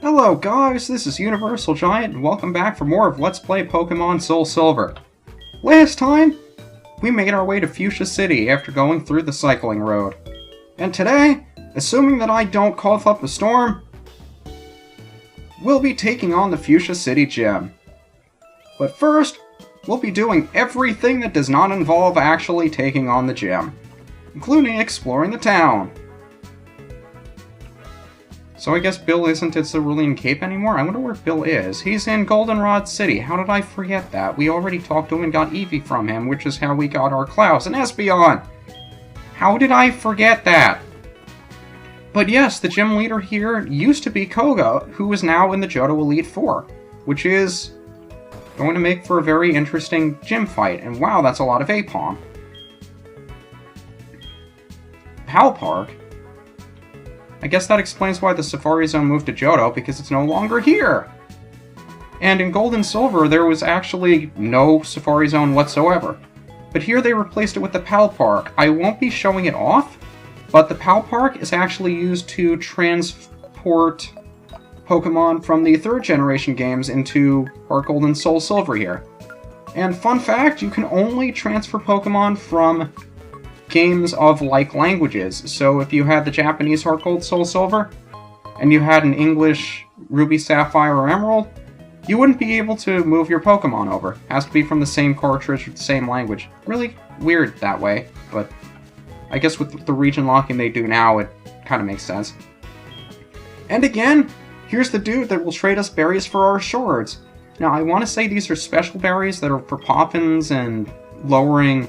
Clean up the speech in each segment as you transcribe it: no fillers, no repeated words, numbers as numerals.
Hello guys, this is UniversalGiant, and welcome back for more of Let's Play Pokémon SoulSilver. Last time, we made our way to Fuchsia City after going through the cycling road. And today, assuming that I don't cough up a storm, we'll be taking on the Fuchsia City gym. But first, we'll be doing everything that does not involve actually taking on the gym, including exploring the town. So I guess Bill isn't at Cerulean Cape anymore? I wonder where Bill is. He's in Goldenrod City. How did I forget that? We already talked to him and got Eevee from him, which is how we got our Klaus and Espeon! How did I forget that? But yes, the gym leader here used to be Koga, who is now in the Johto Elite Four, which is going to make for a very interesting gym fight. And wow, that's a lot of Apom. Pal Park? I guess that explains why the Safari Zone moved to Johto, because it's no longer here! And in Gold and Silver, there was actually no Safari Zone whatsoever. But here they replaced it with the Pal Park. I won't be showing it off, but the Pal Park is actually used to transport Pokemon from the 3rd generation games into Heart Gold and Soul Silver here. And fun fact, you can only transfer Pokemon from games of like languages. So if you had the Japanese Heart Gold Soul Silver, and you had an English Ruby Sapphire or Emerald, you wouldn't be able to move your Pokemon over. It has to be from the same cartridge with the same language. Really weird that way, but I guess with the region locking they do now, it kind of makes sense. And again, here's the dude that will trade us berries for our swords. Now I want to say these are special berries that are for Poppins and lowering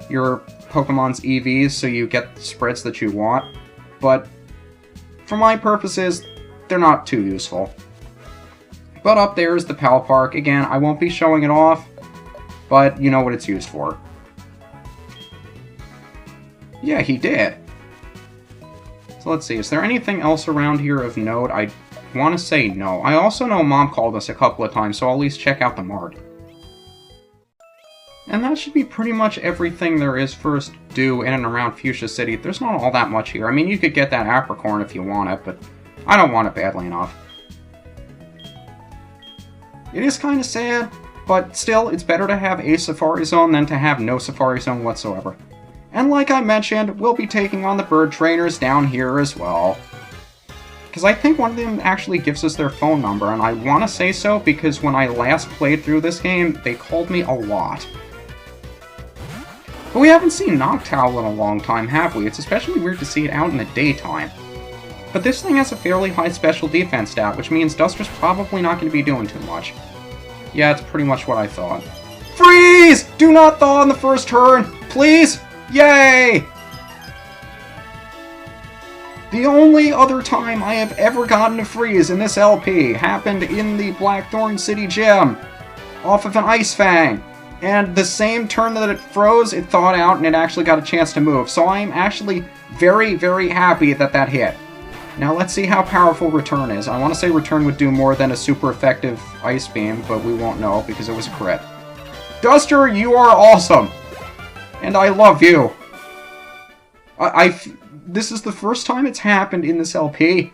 your Pokemon's EVs so you get the spreads that you want, but for my purposes, they're not too useful. But up there is the Pal Park. Again, I won't be showing it off, but you know what it's used for. Yeah, he did. So let's see, is there anything else around here of note? I want to say no. I also know Mom called us a couple of times, so I'll at least check out the mart. And that should be pretty much everything there is for us to do in and around Fuchsia City. There's not all that much here. I mean, you could get that apricorn if you want it, but I don't want it badly enough. It is kind of sad, but still, it's better to have a Safari Zone than to have no Safari Zone whatsoever. And like I mentioned, we'll be taking on the bird trainers down here as well. Because I think one of them actually gives us their phone number, and I want to say so because when I last played through this game, they called me a lot. But we haven't seen Noctowl in a long time, have we? It's especially weird to see it out in the daytime. But this thing has a fairly high special defense stat, which means Duster's probably not going to be doing too much. Yeah, it's pretty much what I thought. Freeze! Do not thaw on the first turn! Please! Yay! The only other time I have ever gotten a freeze in this LP happened in the Blackthorn City Gym, off of an Ice Fang. And the same turn that it froze, it thawed out, and it actually got a chance to move. So I'm actually very, very happy that that hit. Now let's see how powerful Return is. I want to say Return would do more than a super effective Ice Beam, but we won't know because it was a crit. Duster, you are awesome! And I love you! This is the first time it's happened in this LP,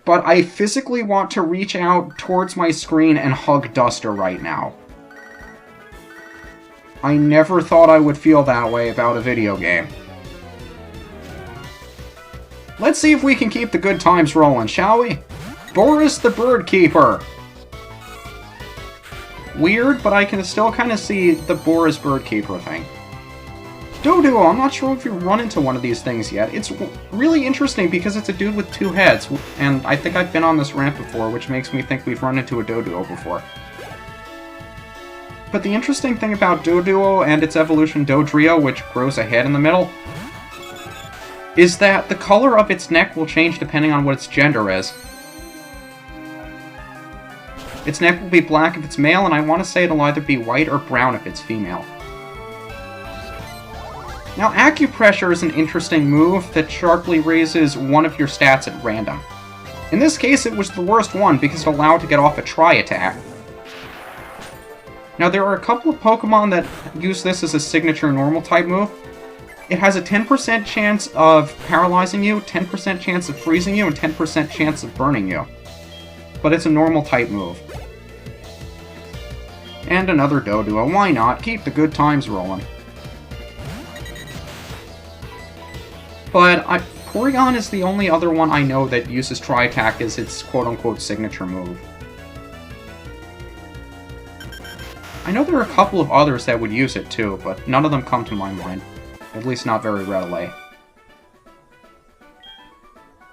but I physically want to reach out towards my screen and hug Duster right now. I never thought I would feel that way about a video game. Let's see if we can keep the good times rolling, shall we? Boris the Bird Keeper! Weird, but I can still kind of see the Boris Bird Keeper thing. Doduo, I'm not sure if you've run into one of these things yet. It's really interesting because it's a dude with 2 heads, and I think I've been on this ramp before, which makes me think we've run into a Doduo before. But the interesting thing about Doduo and its evolution Dodrio, which grows a head in the middle, is that the color of its neck will change depending on what its gender is. Its neck will be black if it's male, and I want to say it'll either be white or brown if it's female. Now, Acupressure is an interesting move that sharply raises one of your stats at random. In this case, it was the worst one because it allowed to get off a tri-attack. Now, there are a couple of Pokemon that use this as a signature normal type move. It has a 10% chance of paralyzing you, 10% chance of freezing you, and 10% chance of burning you. but it's a normal type move. And another Doduo, why not? Keep the good times rolling. But Porygon is the only other one I know that uses Tri-Attack as its quote-unquote signature move. I know there are a couple of others that would use it too, but none of them come to my mind. At least not very readily.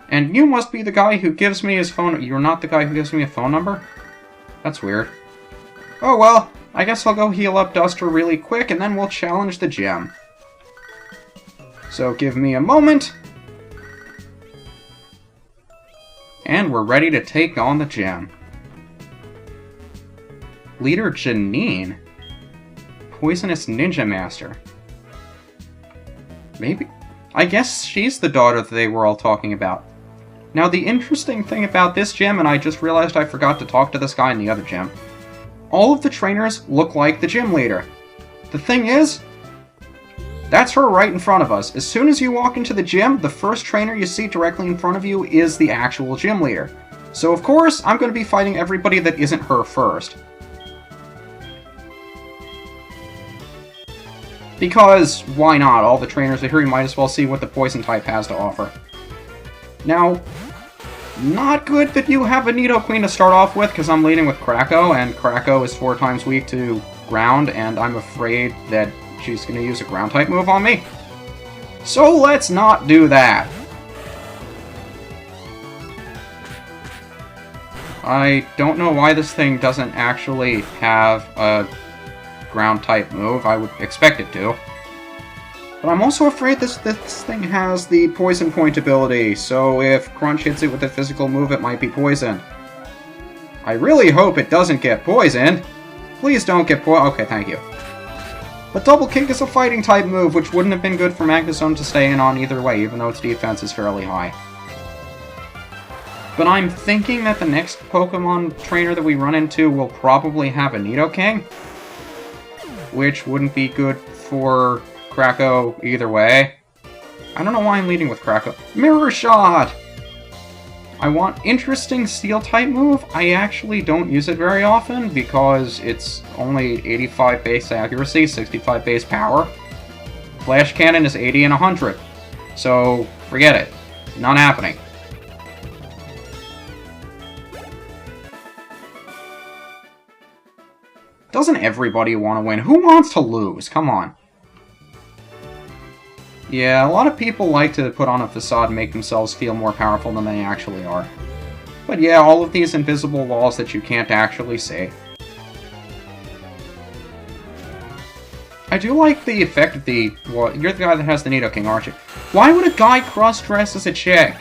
And you must be the guy who gives me his phone... You're not the guy who gives me a phone number? That's weird. Oh well, I guess I'll go heal up Duster really quick, and then we'll challenge the gym. So give me a moment. And we're ready to take on the gym. Leader Janine? Poisonous Ninja Master. Maybe? I guess she's the daughter that they were all talking about. Now, the interesting thing about this gym, and I just realized I forgot to talk to this guy in the other gym, all of the trainers look like the gym leader. The thing is, that's her right in front of us. As soon as you walk into the gym, the first trainer you see directly in front of you is the actual gym leader. So, of course, I'm going to be fighting everybody that isn't her first. Because, why not? All the trainers are here, you might as well see what the poison type has to offer. Now, not good that you have a Nidoqueen to start off with, because I'm leading with Krako, and Krako is 4 times weak to ground, and I'm afraid that she's going to use a ground-type move on me. So let's not do that. I don't know why this thing doesn't actually have a ground-type move. I would expect it to. But I'm also afraid this thing has the Poison Point ability, so if Crunch hits it with a physical move, it might be poisoned. I really hope it doesn't get poisoned. Please don't get okay, thank you. But Double Kick is a fighting-type move, which wouldn't have been good for Magnezone to stay in on either way, even though its defense is fairly high. But I'm thinking that the next Pokemon trainer that we run into will probably have a Nidoking, which wouldn't be good for Krako either way. I don't know why I'm leading with Krako. Mirror Shot! I want interesting Steel-type move. I actually don't use it very often because it's only 85 base accuracy, 65 base power. Flash Cannon is 80 and 100. So, forget it. Not happening. Doesn't everybody want to win? Who wants to lose? Come on. Yeah, a lot of people like to put on a facade and make themselves feel more powerful than they actually are. But yeah, all of these invisible walls that you can't actually see. I do like the effect of the... Well, you're the guy that has the Nidoking, aren't you? Why would a guy cross-dress as a chick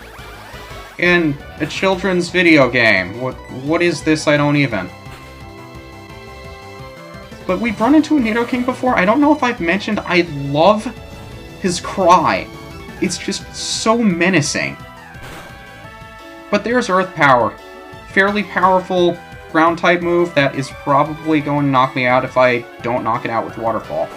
in a children's video game? What is this? I don't even... But we've run into a Nidoking before. I don't know if I've mentioned I love his cry. It's just so menacing. But there's Earth Power. Fairly powerful ground-type move that is probably going to knock me out if I don't knock it out with Waterfall.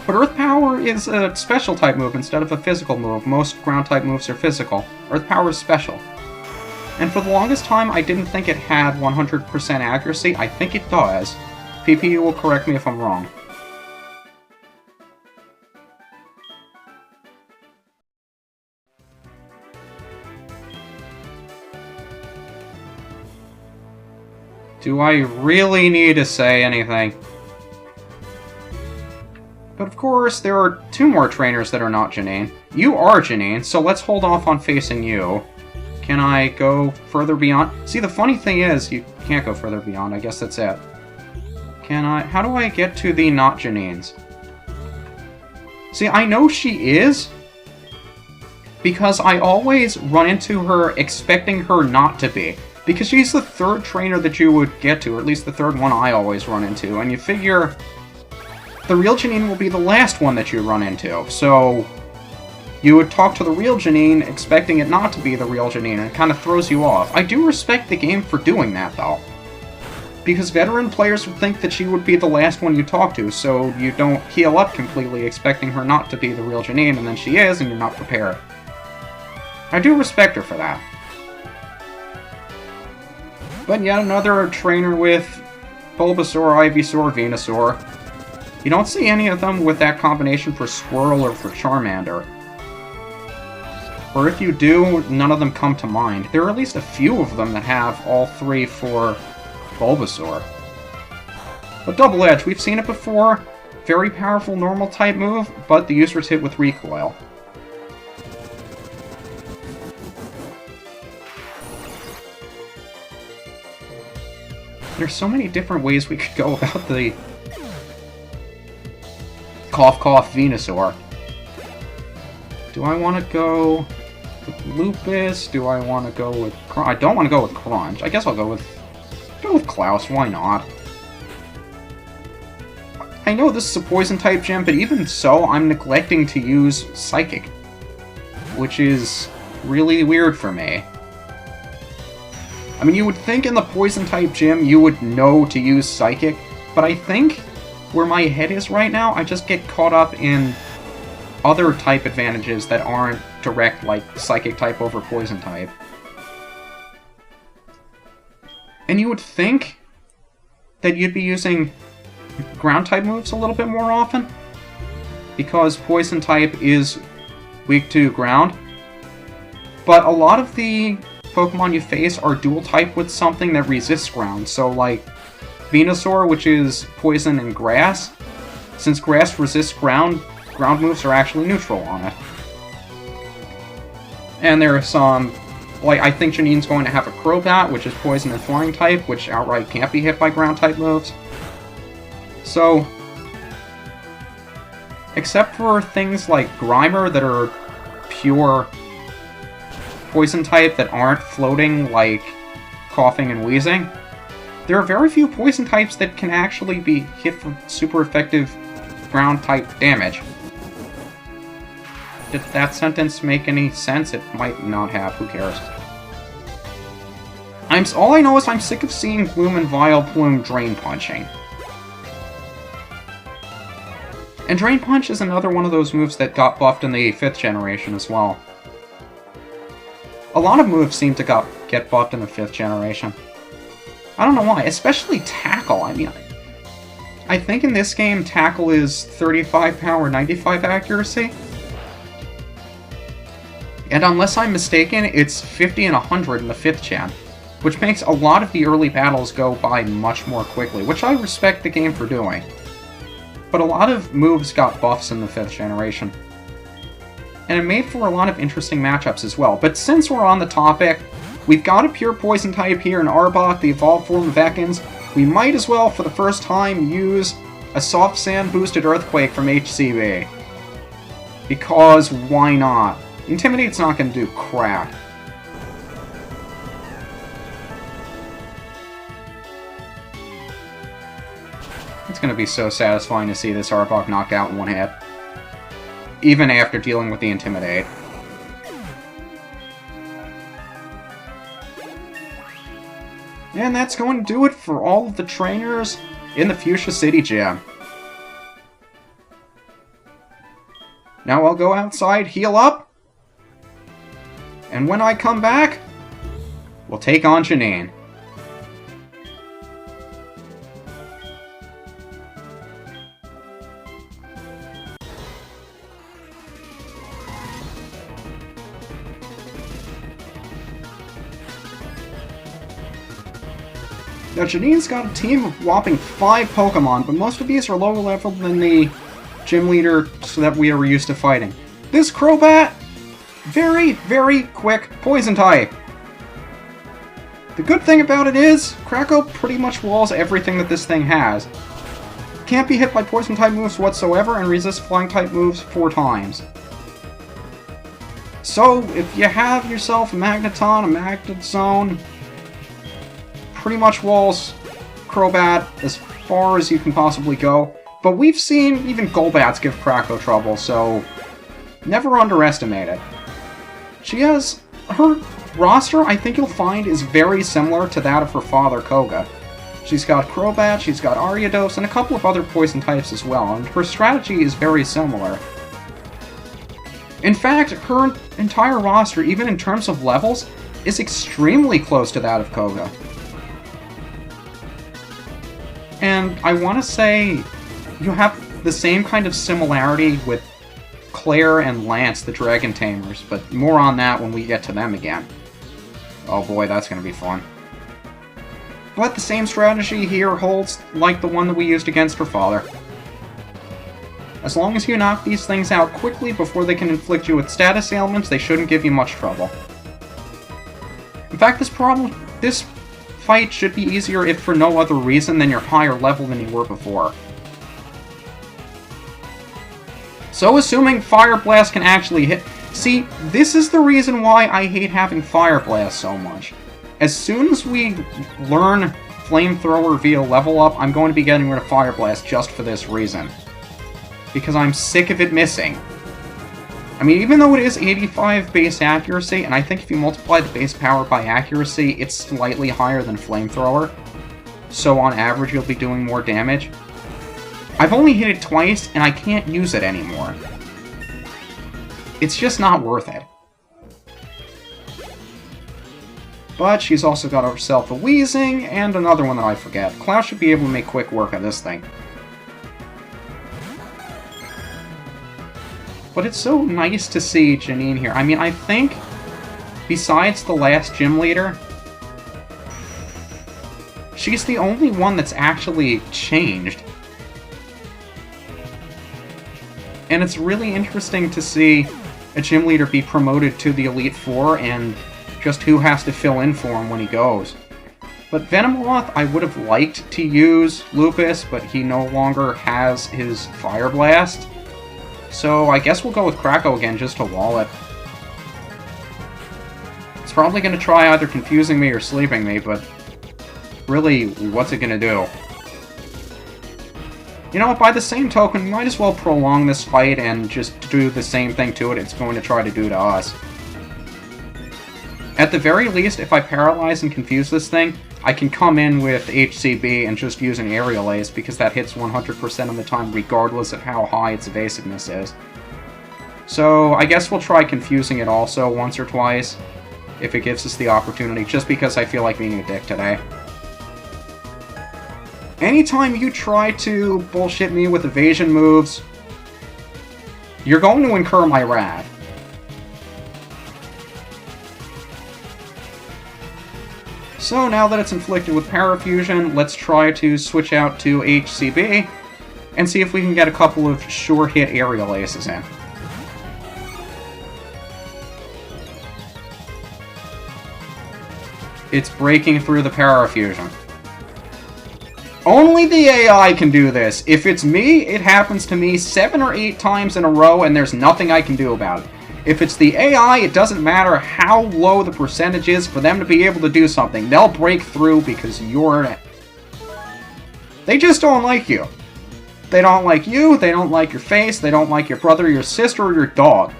But Earth Power is a special-type move instead of a physical move. Most ground-type moves are physical. Earth Power is special. And for the longest time, I didn't think it had 100% accuracy. I think it does. PPU will correct me if I'm wrong. Do I really need to say anything? But of course, there are 2 more trainers that are not Janine. You are Janine, so let's hold off on facing you. Can I go further beyond? See, the funny thing is, you can't go further beyond. I guess that's it. Can I... How do I get to the not Janines? See, I know she is, because I always run into her expecting her not to be. Because she's the 3rd trainer that you would get to, or at least the 3rd one I always run into. And you figure the real Janine will be the last one that you run into. So you would talk to the real Janine expecting it not to be the real Janine, and it kind of throws you off. I do respect the game for doing that, though. Because veteran players would think that she would be the last one you talk to, so you don't heal up completely expecting her not to be the real Janine, and then she is, and you're not prepared. I do respect her for that. But yet another trainer with Bulbasaur, Ivysaur, Venusaur. You don't see any of them with that combination for Squirtle or for Charmander. Or if you do, none of them come to mind. There are at least a few of them that have all three for Bulbasaur. But Double Edge, we've seen it before. Very powerful normal type move, but the user's hit with recoil. There's so many different ways we could go about the Cough Cough Venusaur. Do I want to go with Lupus? Do I want to go with Crunch? I don't want to go with Crunch. I guess I'll go with Klaus. Why not? I know this is a Poison-type gym, but even so, I'm neglecting to use Psychic, which is really weird for me. I mean, you would think in the Poison-type gym you would know to use Psychic, but I think where my head is right now, I just get caught up in other type advantages that aren't direct, like Psychic-type over Poison-type. And you would think that you'd be using Ground-type moves a little bit more often, because Poison-type is weak to Ground. But a lot of the Pokemon you face are Dual-type with something that resists Ground, so like Venusaur, which is Poison and Grass. Since Grass resists Ground, Ground moves are actually neutral on it. And there are some, like, I think Janine's going to have a Crobat, which is Poison and Flying-type, which outright can't be hit by Ground-type moves. So, except for things like Grimer that are pure Poison-type that aren't floating like Coughing and Wheezing, there are very few Poison types that can actually be hit for super effective Ground-type damage. Did that sentence make any sense? It might not have, who cares. All I know is I'm sick of seeing Gloom and Vileplume Drain Punching. And Drain Punch is another one of those moves that got buffed in the 5th generation as well. A lot of moves seem to get buffed in the 5th generation. I don't know why, especially Tackle. I mean, I think in this game, Tackle is 35 power, 95 accuracy. And unless I'm mistaken, it's 50 and 100 in the 5th gen, which makes a lot of the early battles go by much more quickly, which I respect the game for doing. But a lot of moves got buffs in the 5th generation. And it made for a lot of interesting matchups as well. But since we're on the topic, we've got a pure Poison type here in Arbok, the evolved form of Ekans. We might as well, for the first time, use a Soft Sand boosted Earthquake from HCB. Because why not? Intimidate's not going to do crap. It's going to be so satisfying to see this Arbok knocked out in one hit. Even after dealing with the Intimidate. And that's going to do it for all of the trainers in the Fuchsia City Gym. Now I'll go outside, heal up, and when I come back, we'll take on Janine. Now, Janine's got a team of whopping 5 Pokemon, but most of these are lower level than the gym leader so that we are used to fighting. This Crobat, very, very quick Poison type. The good thing about it is, Krako pretty much walls everything that this thing has. Can't be hit by Poison type moves whatsoever and resists Flying type moves 4 times. So, if you have yourself a Magneton, a Magnet Zone, pretty much walls Crobat as far as you can possibly go. But we've seen even Golbats give Krako trouble, so never underestimate it. She has... her roster, I think you'll find, is very similar to that of her father, Koga. She's got Crobat, she's got Ariados, and a couple of other Poison types as well, and her strategy is very similar. In fact, her entire roster, even in terms of levels, is extremely close to that of Koga. And I want to say you have the same kind of similarity with Claire and Lance, the Dragon Tamers, but more on that when we get to them again. Oh boy, that's going to be fun. But the same strategy here holds like the one that we used against her father. As long as you knock these things out quickly before they can inflict you with status ailments, they shouldn't give you much trouble. In fact, this fight should be easier if for no other reason than you're higher level than you were before. So assuming Fire Blast can actually hit... See, this is the reason why I hate having Fire Blast so much. As soon as we learn Flamethrower via level up, I'm going to be getting rid of Fire Blast just for this reason. Because I'm sick of it missing. I mean, even though it is 85 base accuracy, and I think if you multiply the base power by accuracy, it's slightly higher than Flamethrower. So on average, you'll be doing more damage. I've only hit it twice, and I can't use it anymore. It's just not worth it. But she's also got herself a Wheezing, and another one that I forget. Klaus should be able to make quick work of this thing. But it's so nice to see Janine here. I mean, I think, besides the last gym leader, she's the only one that's actually changed. And it's really interesting to see a gym leader be promoted to the Elite Four and just who has to fill in for him when he goes. But Venomoth, I would have liked to use Lupus, but he no longer has his Fire Blast. So I guess we'll go with Krako again just to wall it. It's probably going to try either confusing me or sleeping me, but really, what's it going to do? You know what, by the same token, we might as well prolong this fight and just do the same thing to it it's going to try to do to us. At the very least, if I paralyze and confuse this thing, I can come in with HCB and just use an Aerial Ace, because that hits 100% of the time regardless of how high its evasiveness is. So I guess we'll try confusing it also once or twice, if it gives us the opportunity, just because I feel like being a dick today. Anytime you try to bullshit me with evasion moves, you're going to incur my wrath. So now that it's inflicted with Parafusion, let's try to switch out to HCB and see if we can get a couple of sure hit Aerial Aces in. It's breaking through the Parafusion. Only the AI can do this. If it's me, it happens to me 7 or 8 times in a row and there's nothing I can do about it. If it's the AI, it doesn't matter how low the percentage is for them to be able to do something. They'll break through because you're in it. They just don't like you. They don't like you, they don't like your face, they don't like your brother, your sister, or your dog.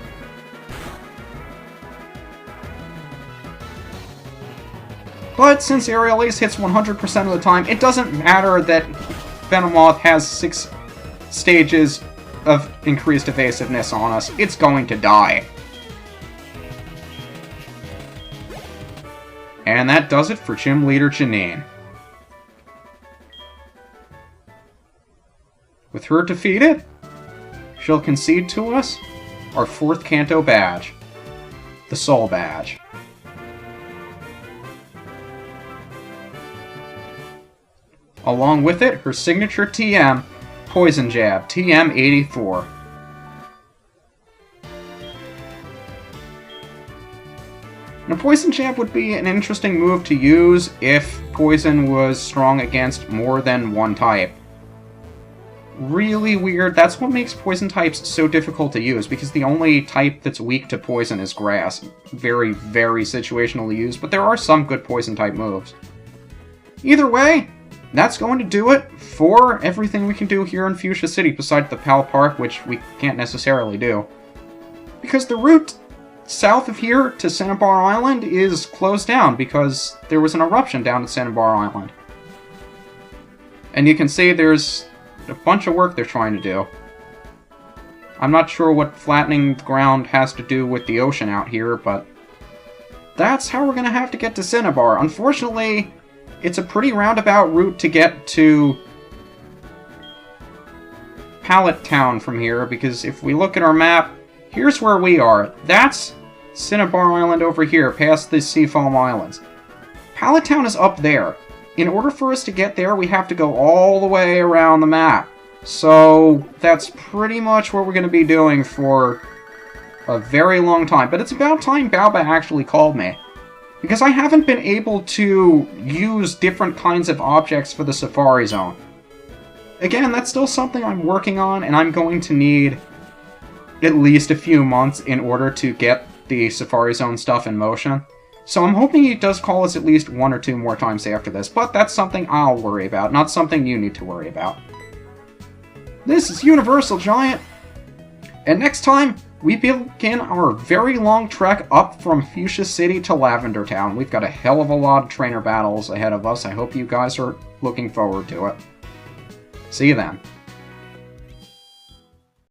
But since Aerial Ace hits 100% of the time, it doesn't matter that Venomoth has 6 stages of increased evasiveness on us. It's going to die. And that does it for Gym Leader Janine. With her defeated, she'll concede to us our 4th Kanto badge, the Soul Badge. Along with it, her signature TM, Poison Jab, TM84. Now, Poison Jab would be an interesting move to use if Poison was strong against more than one type. Really weird. That's what makes Poison types so difficult to use, because the only type that's weak to Poison is Grass. Very, very situational to use, but there are some good Poison type moves. Either way, that's going to do it for everything we can do here in Fuchsia City, besides the Pal Park, which we can't necessarily do. Because the route south of here to Cinnabar Island is closed down because there was an eruption down at Cinnabar Island. And you can see there's a bunch of work they're trying to do. I'm not sure what flattening the ground has to do with the ocean out here, but that's how we're going to have to get to Cinnabar. Unfortunately, it's a pretty roundabout route to get to Pallet Town from here, because if we look at our map, here's where we are. That's Cinnabar Island over here, past the Seafoam Islands. Pallet Town is up there. In order for us to get there, we have to go all the way around the map. So that's pretty much what we're going to be doing for a very long time. But it's about time Baoba actually called me, because I haven't been able to use different kinds of objects for the Safari Zone. Again, that's still something I'm working on, and I'm going to need at least a few months in order to get the Safari Zone stuff in motion. So I'm hoping he does call us at least 1 or 2 more times after this, but that's something I'll worry about, not something you need to worry about. This is UniversalGiant, and next time, we begin our very long trek up from Fuchsia City to Lavender Town. We've got a hell of a lot of trainer battles ahead of us. I hope you guys are looking forward to it. See you then.